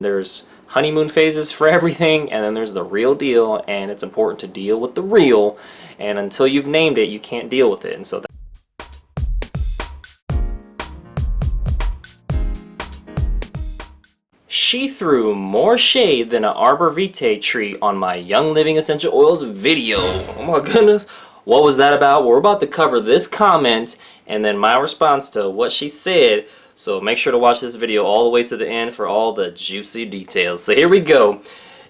There's honeymoon phases for everything, and then there's the real deal, and it's important to deal with the real, and until you've named it, you can't deal with it. And so she threw more shade than an Arborvitae tree on my Young Living Essential Oils video. Oh my goodness. What was that about? We're about to cover this comment and then my response to what she said. So make sure to watch this video all the way to the end for all the juicy details. So here we go.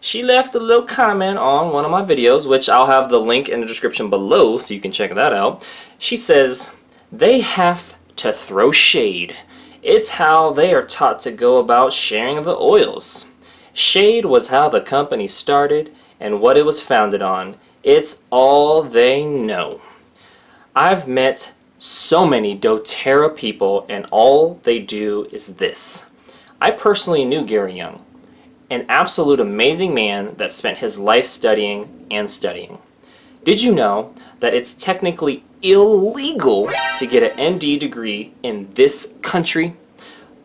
She left a little comment on one of my videos, which I'll have the link in the description below so you can check that out. She says, "They have to throw shade. It's how they are taught to go about sharing the oils. Shade was how the company started and what it was founded on. It's all they know. I've met so many Doterra people and all they do is this. I personally knew Gary Young, an absolute amazing man that spent his life studying and studying. Did you know that it's technically illegal to get an ND degree in this country?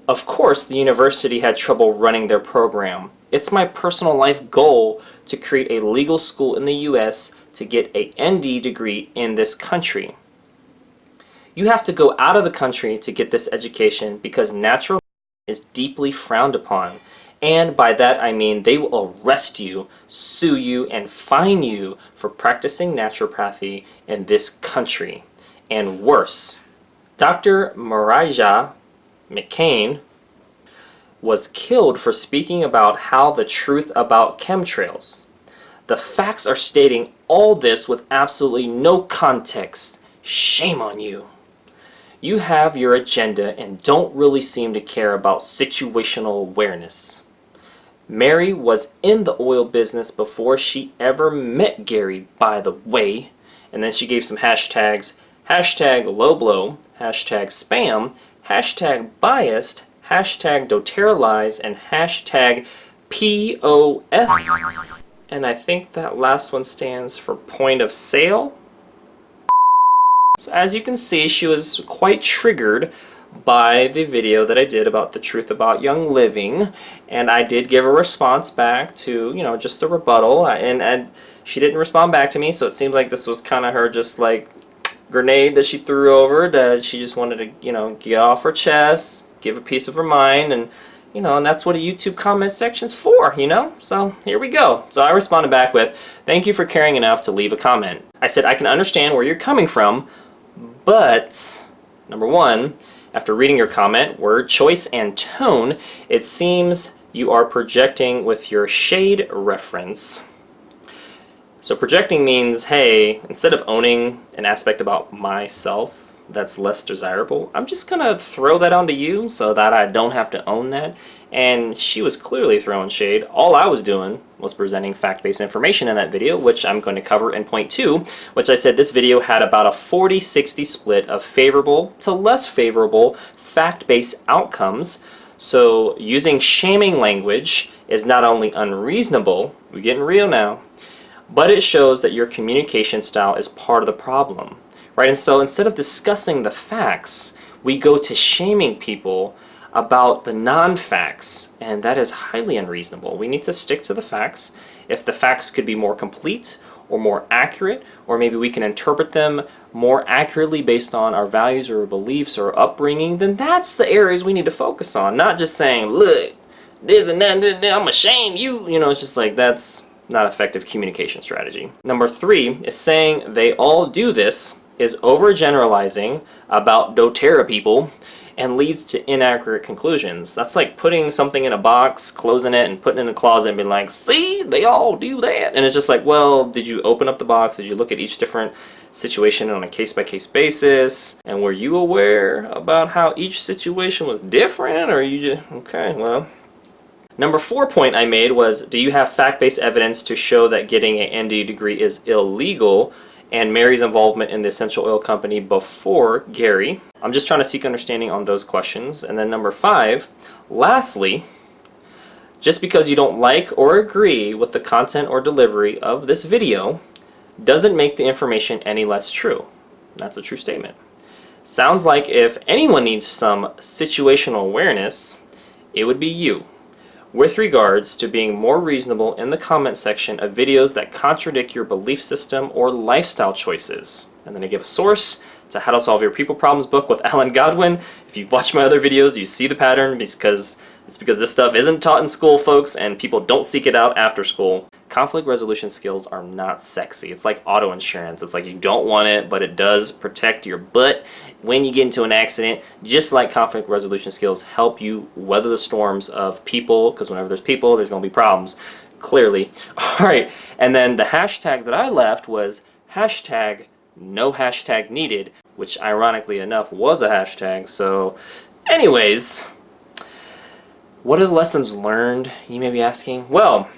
Of course, the university had trouble running their program. It's my personal life goal to create a legal school in the US to get a ND degree in this country. You have to go out of the country to get this education because naturopathy is deeply frowned upon. And by that I mean they will arrest you, sue you, and fine you for practicing naturopathy in this country. And worse, Dr. Marijah McCane was killed for speaking about how the truth about chemtrails. The facts are stating all this with absolutely no context. Shame on you. You have your agenda and don't really seem to care about situational awareness. Mary was in the oil business before she ever met Gary, by the way. And then she gave some hashtags. Hashtag low blow, hashtag spam, hashtag biased, hashtag Doterra lies, and hashtag POS. And I think that last one stands for point of sale. So as you can see, she was quite triggered by the video that I did about the truth about Young Living, and I did give a response back to, just a rebuttal, and she didn't respond back to me, so it seems like this was kind of her just like grenade that she threw over, that she just wanted to, get off her chest, give a piece of her mind, and and that's what a YouTube comment section's for, So here we go. So I responded back with, "Thank you for caring enough to leave a comment." I said, "I can understand where you're coming from, but number one, after reading your comment, word choice and tone, it seems you are projecting with your shade reference." So projecting means, hey, instead of owning an aspect about myself that's less desirable, I'm just gonna throw that onto you so that I don't have to own that. And she was clearly throwing shade. All I was doing was presenting fact-based information in that video, which I'm going to cover in point 2, which I said this video had about a 40-60 split of favorable to less favorable fact-based outcomes. So using shaming language is not only unreasonable, we're getting real now, but it shows that your communication style is part of the problem. Right? And so instead of discussing the facts, we go to shaming people about the non-facts, and that is highly unreasonable. We need to stick to the facts. If the facts could be more complete or more accurate, or maybe we can interpret them more accurately based on our values or beliefs or upbringing, then that's the areas we need to focus on, not just saying, "Look, this and that, I'm gonna shame you." It's just like, that's not effective communication strategy. Number 3 is saying they all do this is overgeneralizing about Doterra people and leads to inaccurate conclusions. That's like putting something in a box, closing it, and putting it in a closet and being like, "See, they all do that." And it's just like, well, did you open up the box? Did you look at each different situation on a case-by-case basis? And were you aware about how each situation was different? Or you just, okay, well. Number 4 point I made was, do you have fact-based evidence to show that getting an ND degree is illegal? And Mary's involvement in the essential oil company before Gary. I'm just trying to seek understanding on those questions. And then number 5, lastly, just because you don't like or agree with the content or delivery of this video doesn't make the information any less true. That's a true statement. Sounds like if anyone needs some situational awareness, it would be you. with regards to being more reasonable in the comment section of videos that contradict your belief system or lifestyle choices. And then I give a source to How to Solve Your People Problems book with Alan Godwin. If you've watched my other videos, you see the pattern because this stuff isn't taught in school, folks, and people don't seek it out after school. Conflict resolution skills are not sexy. It's like auto insurance. It's like you don't want it, but it does protect your butt when you get into an accident. Just like conflict resolution skills help you weather the storms of people, because whenever there's people, there's going to be problems, clearly. All right, and then the hashtag that I left was hashtag no hashtag needed, which ironically enough was a hashtag. So anyways, what are the lessons learned, you may be asking? Well,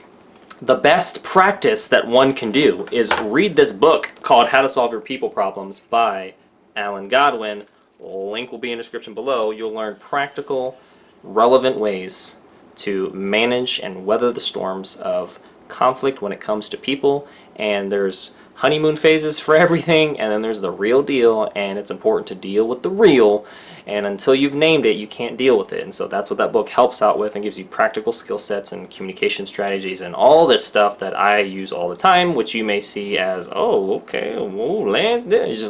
the best practice that one can do is read this book called How to Solve Your People Problems by Alan Godwin. Link will be in the description below. You'll learn practical, relevant ways to manage and weather the storms of conflict when it comes to people. And there's honeymoon phases for everything, and then there's the real deal, and it's important to deal with the real, and until you've named it, you can't deal with it. And so that's what that book helps out with and gives you practical skill sets and communication strategies and all this stuff that I use all the time, which you may see as, oh, okay, well, Lance,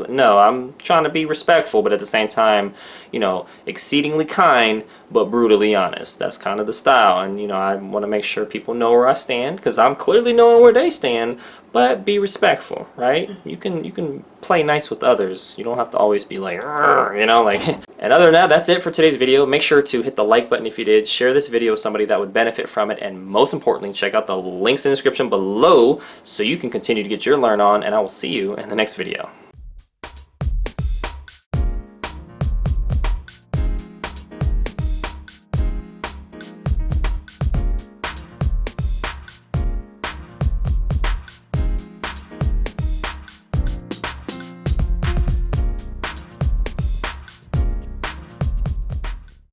no, I'm trying to be respectful, but at the same time, you know, exceedingly kind, but brutally honest. That's kind of the style, and you know, I want to make sure people know where I stand, because I'm clearly knowing where they stand, but be respectful, right? You can play nice with others. You don't have to always be like, you know, like. And other than that, that's it for today's video. Make sure to hit the like button if you did, share this video with somebody that would benefit from it, and most importantly, check out the links in the description below so you can continue to get your learn on, and I will see you in the next video.